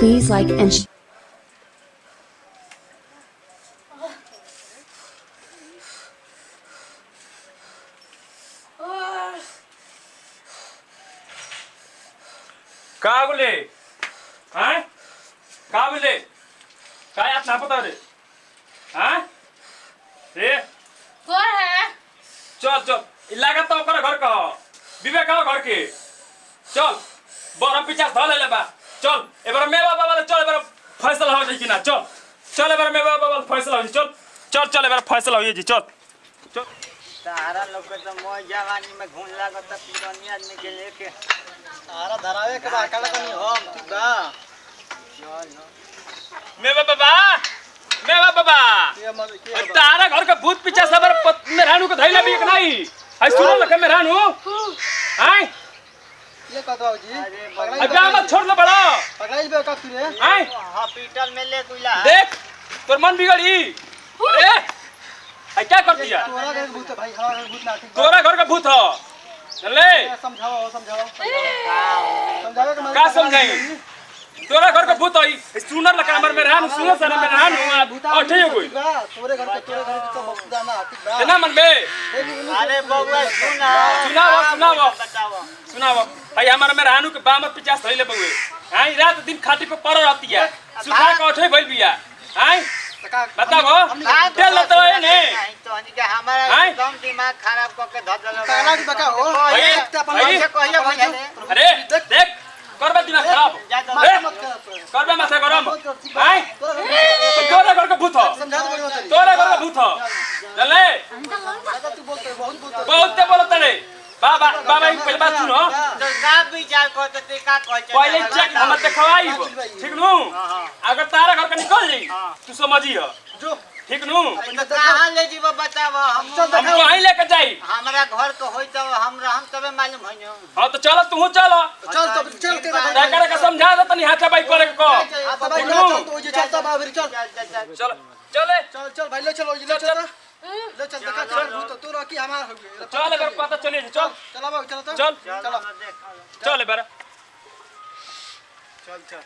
Please like and का बोले हैं का बोले का याद ना पता रे हैं रे कौन है? चल चल इलाका तो ओकर घर का विवेक का घर के चल बरम पीछा धल ले बा चल एबार मेवा बाबा ले चल एबार फैसला हो जाई कि ना चल चल एबार मेवा बाबा फैसला हो जाई चल चल चल एबार फैसला हो जाई चल चल तारा लोग के तो मोय जवानी में घून लागत त पुरानी आदमी के लेके तारा धरावे के बा काला कनी हम ठीक बा चल मेवा बाबा तारा घर का भूत पीछा सबर मेहरानू को धैला भी एक नहीं आई सुनो लखे मेहरानू आई ये कहत बाबूजी अब मत छोड़ ले बड़ा पकड़ाई बे का फिरे आई हॉस्पिटल में ले गुला देख तोर मन बिगड़ी अरे आई क्या कर दिया तोरा घर भूत है भाई हमारा घर भूत ना ठीक बा तोरा घर का भूत हो चले समझाओ समझावे के का समझाई तोरा घर का भूत होई सुनर लका हमर मेहरान सुनो सर मेहरान अठे हो गई तोरे घर के तो बखुदा ना ठीक बा केना मन बे अरे बबुआ सुनाओ भाई हमार मेहरानू के बामत 50 धइले बउए आई रात दिन खाटी पे पड़ रहती है सुखा के अठे भइल बिया आई बताओ तेल ल तो ने तो अनि के हमारा एकदम दिमाग खराब क के धद देलो काला की बका हो कहिए भैया अरे देख करबे दिमाग खराब करबे माथा गरम आई तोरा घर का भूत हो तोरा घर का भूत हो चले बहुत बोलत रे बाबा पहले बात सुनो तो का विचार करते का कहै पहले चेक हम देखवाई ठीक नु अगर तारा घर का निकल जाई तू समझी हो जो ठीक नु कहां ले जीव बताव हम कहीं लेके जाई हमरा घर को होई त हम तबे मालूम है न हां तो चल तू चल चल के करे का समझा दे तनी हाथ बाई करे को भाई चल तो जे चलता बाबरी चल चले चल भाई ले चलो ले चल ले चल देखा चल भूत तू रखी हमार हो गए चल अगर पता चले चल चला बाबू चल तो चल चलो चल बेरा चल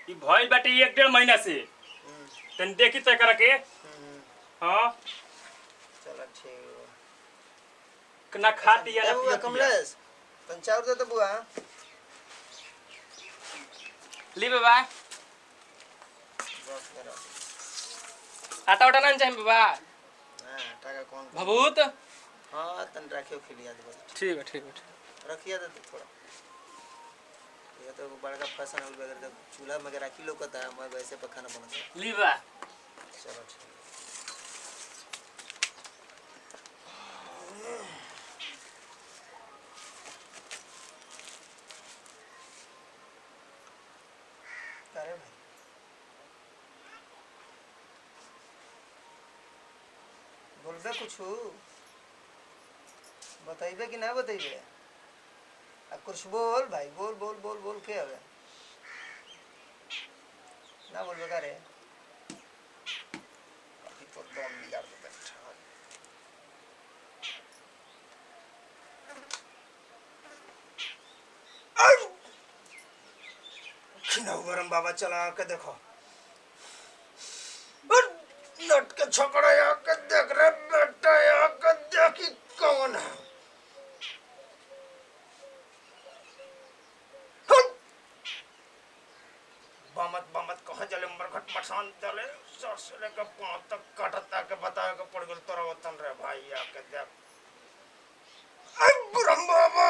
ई भइल बाटे 1.5 महीना से तन देखी तय करा के हां चल ठीक कना खा दिया ना बुआ कमलेश पंचाउर दे तो बुआ ली बाबा आटा उटा ना चाहिए बाबा हां टाका कौन भभूत हां तन रखियो खिलिया दे ठीक है रखिया दे थोड़ा ये तो बड़का फसन हो बगैर जब चूल्हा में रखी लोकता है मैं वैसे पर खाना बनाता ली बा चलो ठीक अरे भाई बोलबे कुछ बताइबे कि ना बताइबे अब कुछ बोल भाई बोल के हवे ना बोलबे का रे अभी तो दम बिगाड़ दे बैठा खिना गरम बाबा चला के देखो नट के छोकरा या के देख रे बेटा या के देखी कौन है बामत कहाँ चले मरघट मसान चले ससुरे के पांव तक काटता के बतावे के पड़ गेल तोरा वतन रे भाई या के देख आई ब्रह्म बाबा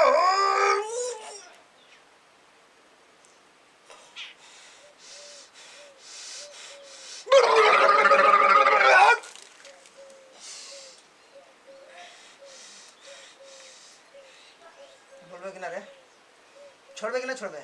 बोलबे कि ना रे छोड़बे कि ना छोड़बे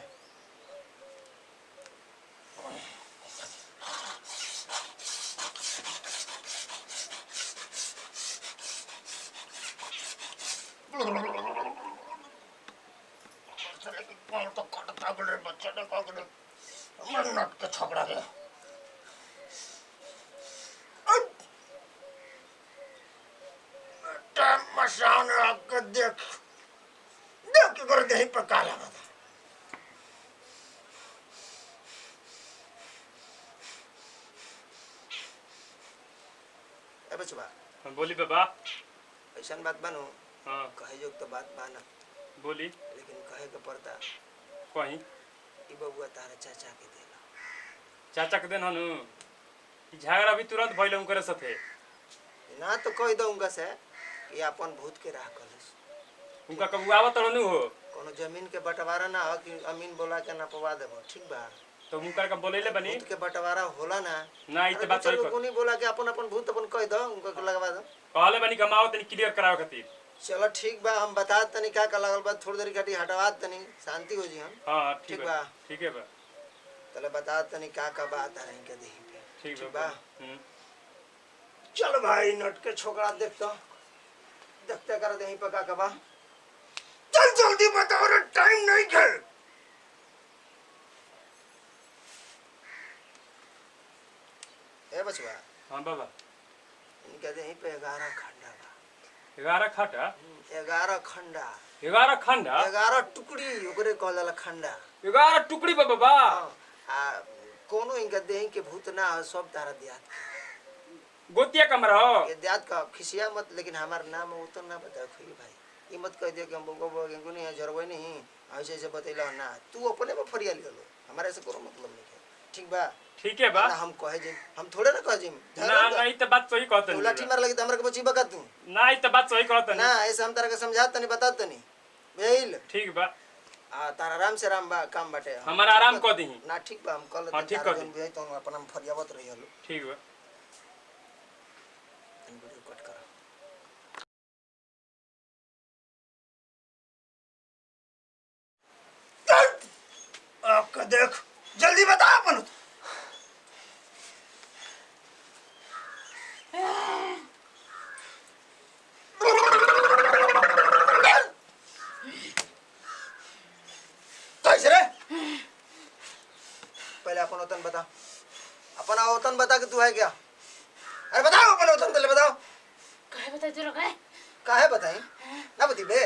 तो कटता गले बच्चा ने का गले हमर नट के छोकरा रे बेटा मसान रख के देख कर दही पका लगा बचवा बोली बाबा। ऐसा बात बानो हाँ कहे जो तो बात बाना बोली। लेकिन कहे के पड़ता कहीं ई बबुआ तारा चाचा के देला चाचा के दिन हनु झगड़ा भी तुरंत भइल उनकरे साथे। ना तो कह दूंगा से कि अपन भूत के राह कलस उनका कबू आवत रहनु हो कोनो जमीन के बंटवारा ना हो कि अमीन बोला के ना पवा देबो ठीक बा तो उनकर का बोलेले बनी भूत के बंटवारा होला ना ना ई त बात सही लोगों नहीं बोला कि अपन अपन भूत अपन कह दो उनको लगवा दो कहले बनी कमाओ तनी क्लियर कराओ खातिर। चलो ठीक बा हम बता तनी का लगल बा थोड़ी देर घटी हटवा तनी शांति हो जी हम हां ठीक ठीक बा बा ठीक है बा तले बता तनी का बात है इनके देही पे ठीक बा। चल भाई नट के छोकरा देखते कर देही पे का बा चल जल्दी बताओ रे टाइम नहीं है। ए बचवा हां बाबा इनके देही पे 11 खंडा बा 11 खटा 11 खंडा 11 खंडा 11 टुकड़ी ओकरे कहला खंडा 11 टुकड़ी बा बाबा। आ कोनो इनका देही के भूत ना हो सब तारा दियात गोतिया कमरा हो ये दियात का खिसिया मत लेकिन हमार नाम वो तो ना बताओ खुई भाई ये मत कह दियो कि हम बोगो नहीं है जरबई नहीं ऐसे ऐसे बतैला ना तू अपने में फरिया लियो हमारे से कोनो मतलब नहीं है ठीक बा ठीक है बा ना हम कहे जे हम थोड़े ना कहे जे ना ना ई त बात सही कहत तू लाठी मार लगी त हमरा के बची बका तू ना ई त बात सही कहत ना ऐसे हम तारा के समझा तनी बता तनी बेल ठीक बा आ तारा आराम से राम बा काम बाटे हमारा आराम कर दही ना ठीक बा हम कल हाँ, ठीक कर दी। भी तो अपन हम फरियावत रही हलो ठीक बा। वीडियो कट कर आपका देख जल्दी बता अपन कैसे रे पहले अपन वतन बता अपना वतन बता कि तू है क्या अरे बताओ अपन वतन पहले बताओ काहे बताई तू लोग है काहे बताई ना बती बे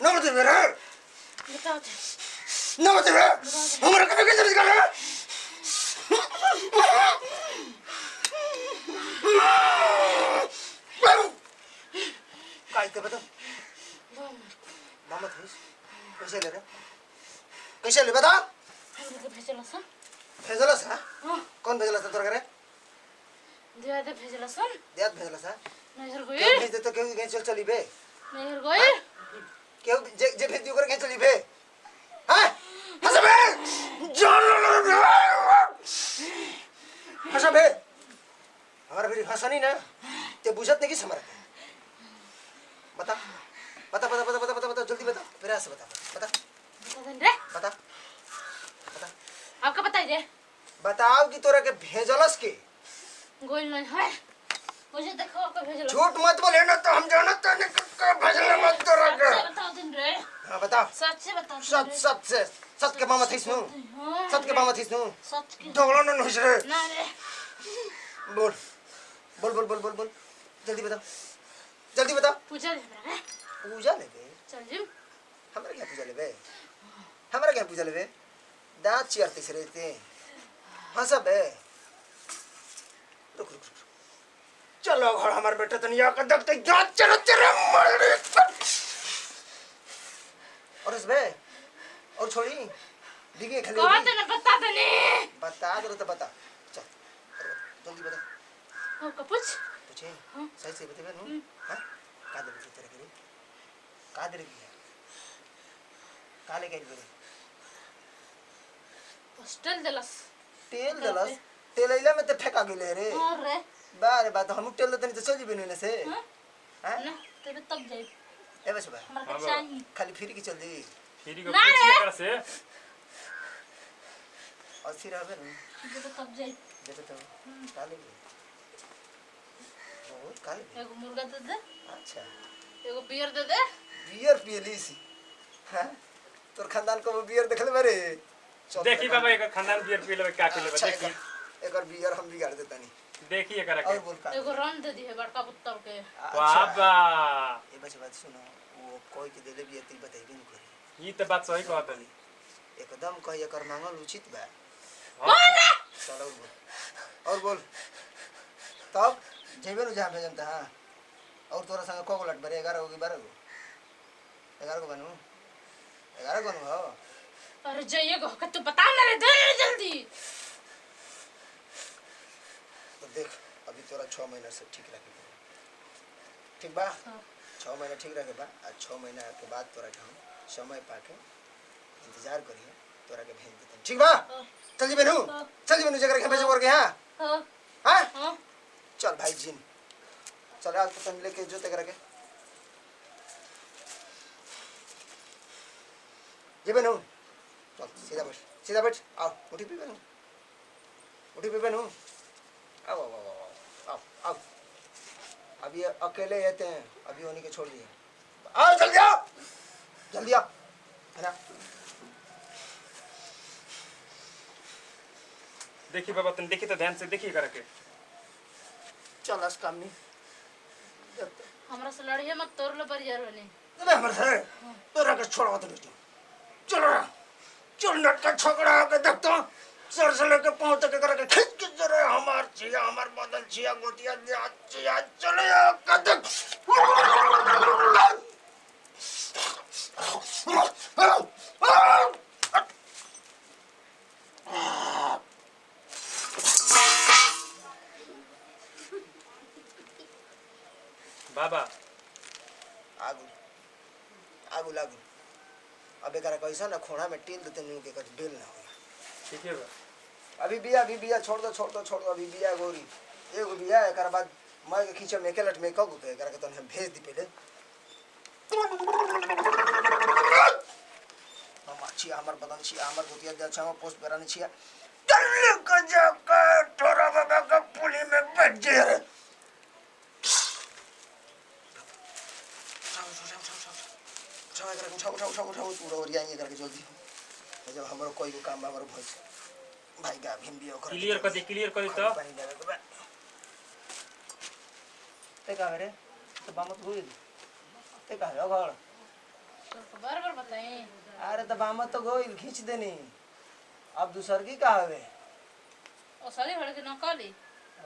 ना बती बे रे बताओ तो ना बती बे हमारा कभी कैसे निकाल रहा काहे बता मोहम्मद हुस कैसे ले रे कैसे ले बता हम तो भेजला सन भेजला सा हां कौन भेजला सा तोरा करे दिया दे भेजला सन दियात भेजला सा नजर क्यों गई भेज दे तो क्यों चल चली बे नजर गई क्यों जे भेज दियो कर चली बे हां हंस बे जान लो हंस बे हमारा फिर हंसनी ना ते बुझत नहीं कि हमारा बता बता बता बता बता बता बता जल्दी बता फिर से बता बता बता दे रे बता बता आपका बताई दे बताओ कि तोरा के भेजलस के गोल नहीं है मुझे देखो आपका भेजला झूठ मत बोले ना तो हम जानत नहीं कि भेजले मत तोरा के बता दिन रे हां बता सच से बता सच के मामा थीस नु सच के मामा थीस नु सच की दोगला न होइस रे ना रे बोल बोल बोल बोल बोल बोल जल्दी बता पूजा दे मेरा पूजा लेबे चल जिम हमरा क्या पूजा लेबे हमरा क्या पूजा लेबे दांत चिरते से रहते हंसा बे रुक रुक रुक चलो घर हमार बेटा तनिया का देखते दांत चिरते रे मर और इस बे और छोड़ी डिगे खाली कहा तो ना बता दे ने बता दो तो बता चल जल्दी बता आपका पूछ पूछे सही से बता नु हां का दे तेरे के का दे रही है का ले गई बोले हॉस्टल दलस तेल इला में ते फेंका गेले रे अरे बारे बात हम तेल देनी तो चली बिनु ने से हां ना तेरे तब जाए ए बस बा हमरा के चाहिए खाली फ्री की चल दी फ्री को ना रे। पूछिए कर से और फिर आवे न तेरे तब जाए देखो तो काले ओ काले एगो मुर्गा दे दे अच्छा एगो बियर दे दे बियर पियली सी हां तोर खानदान को बियर देखले बारे देखी बाबा एक खानदान बियर पी लेबे का पी लेबे देखी एक और बियर हम बिगाड़ देता नहीं देखी एकरा और के बोल का एगो रन दे दी है बड़का पुत्तर के बाबा ये बस बात सुनो वो कोई के देले बियर ती बताइबे न करे ई त बात सही कहत है एकदम कही एकर मांगल उचित बा बोल रे चलो और बोल तब जेबे नु जहाँ भेजम तहाँ और तोरा संग को लट बरे 11 होगी 12 गो 11 को बनू 11 को हो अरे जाइए गो तू बता ना रे दे जल्दी। तो देख अभी तोरा 6 महीना से ठीक रखे ठीक बा 6 महीना ठीक रखे बा आ 6 महीना के बाद तोरा के हम समय पाके इंतजार करिए तोरा के भेज देते ठीक बा चल जी बेनू जगह के भेज के हां हां हां चल भाई जिन चल आज तो तुम लेके जोते करके जी बेनू चल सीधा बैठ आओ उठी पे बेनू आओ आओ आओ आओ आओ अभी अकेले रहते हैं अभी उन्हीं के छोड़ दिए आओ जल्दी आओ है ना देखिए बाबा तुम देखिए तो ध्यान से देखिए करके चल आज काम नहीं हमरा से लड़िए मत तोड़ लो पर यार बने अबे हमर सर तोरा के छोड़वा तो नहीं चल नटका छोकरा के देखतो सर से लेके पांव तक करके खींच के जरे हमार छिया हमार बदल छिया गोतिया दिया छिया चले कदक बाबा आगू लागू अब एक कैसा ना खोड़ा में टील देते न्यू के कभी बेल ना होला ठीक है बा अभी बिया छोड़ दो अभी बिया गोरी एगो बिया एक बाद मैं के खींचे में केलट में कगु तो एक तो हम भेज दी पहले हम छिया हमर बदन छिया हमर गोतिया दे अच्छा पोस्ट बेरानी छिया चल के जाके तोरा बाबा का पुली में बैठ जे रे उठाओ तू और ये करके जल्दी जब हमारा कोई काम हमारा भोज भाई का भीम भी ओकर क्लियर कर दे तो पानी देवे के बा ते का रे तो बामत होई ते का रे घर तो बार बताएं। अरे तो बामत तो गोइल खींच देनी अब दूसर की का हवे ओ साली हड़ के नकाली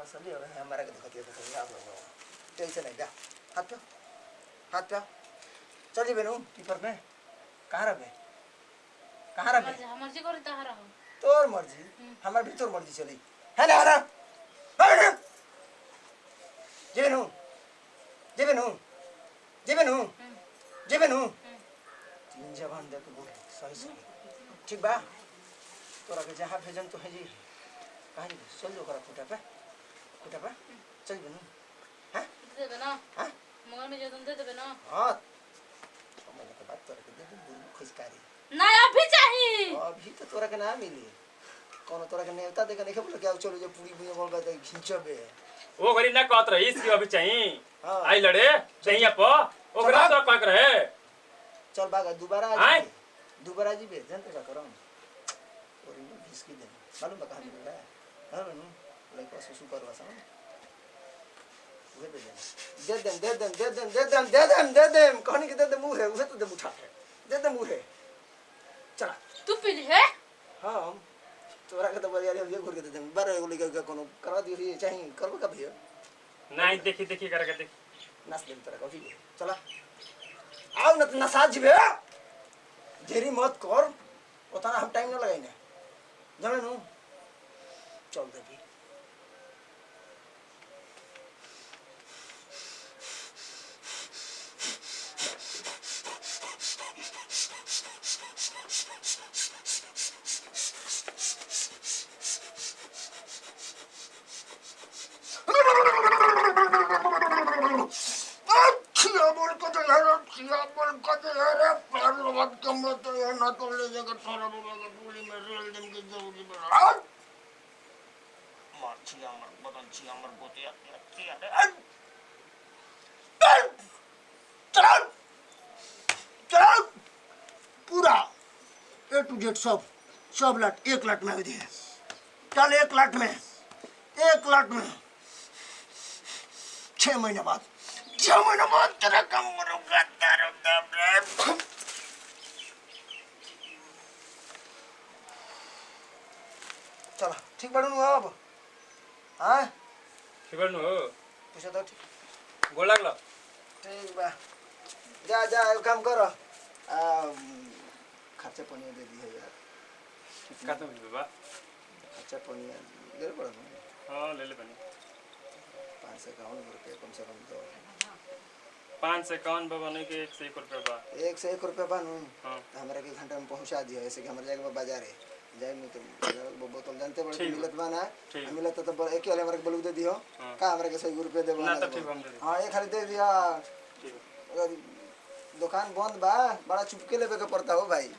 असली हवे हमारा के दिखती है तो याद हो टेंशन नहीं जा हाथ पे चल जी बेनू टीपर में कहाँ रहे हमर जी करे तहरा हो तोर मर्जी हमार भी तोर मर्जी चली है ना हरा जे बेनू तीन जबान दे के बोल सही ठीक बा तोरा के जहाँ भेजन तो है जी कहाँ जी चल जो करा खुटा पे चल बेनू हैं दे देबे ना हां मगर में जो तुम दे देबे ना हां समझ के बात तोरा के दे दे खुशकारी ना अभी चाहिए अभी तो तोरा के ना मिली कोनो तोरा के नेवता देके नहीं बोल क्या चलो जो पूरी बुनिया बोल बता खींचबे वो गरी ना कहत रही इसकी अभी चाहिए हां आई लड़े चाहिए पो ओकरा तो का करे चल बागा दोबारा आए? दोबारा जी बे जनते का करम और इन घिसकी दे मालूम बा कहां मिल रहा है हां नु लाइक ससु करवा सा दे दे कहानी के दे दे मुंह है उसे तो दे उठा दे दे मुंह है चला तू पीली है हां तोरा के तो बरिया ये घुर के दे दे बार एगो लेके कोनो करवा दियो ये चाहिए करबो का भैया नहीं देखी करके देख नाच दे तोरा कॉफी चला आओ न नसा जीबे देरी मत कर उतना हम टाइम न लगाइने जाने नु चल दे भी पूरा ए टू जेड सब लाट 1 लाट में दे चल 1 लाट में 6 महीने बाद तेरा काम करूंगा चलो ठीक बढ़ू अब हाँ खबर न हो पूछो तो ठीक गोड़ लागलो ठीक बा जा जा एगो काम करो खर्चा पानी दे दी है यार का तो बाबा खर्चा पानी दे पड़ा ना हां ले ले बनी 551 रुपये कम से कम दो 551 बाबा नहीं के 101 रुपया बा 101 रुपये बा नु हां तो हमरा के घंटा में पहुंचा दियो ऐसे कि हमरा जाके बाजार है जाए में तो बोतल जानते बड़े ठीक मिलत बा ना ठीक। मिलत तो एक वाले हमरा के बोलू दे दियो हाँ। का हमरा के 100 रुपये देबो ना तो ठीक हम दे दी हां ये खाली दे दिया ठीक अगर दुकान बंद बा बड़ा चुपके लेवे के पड़ता हो भाई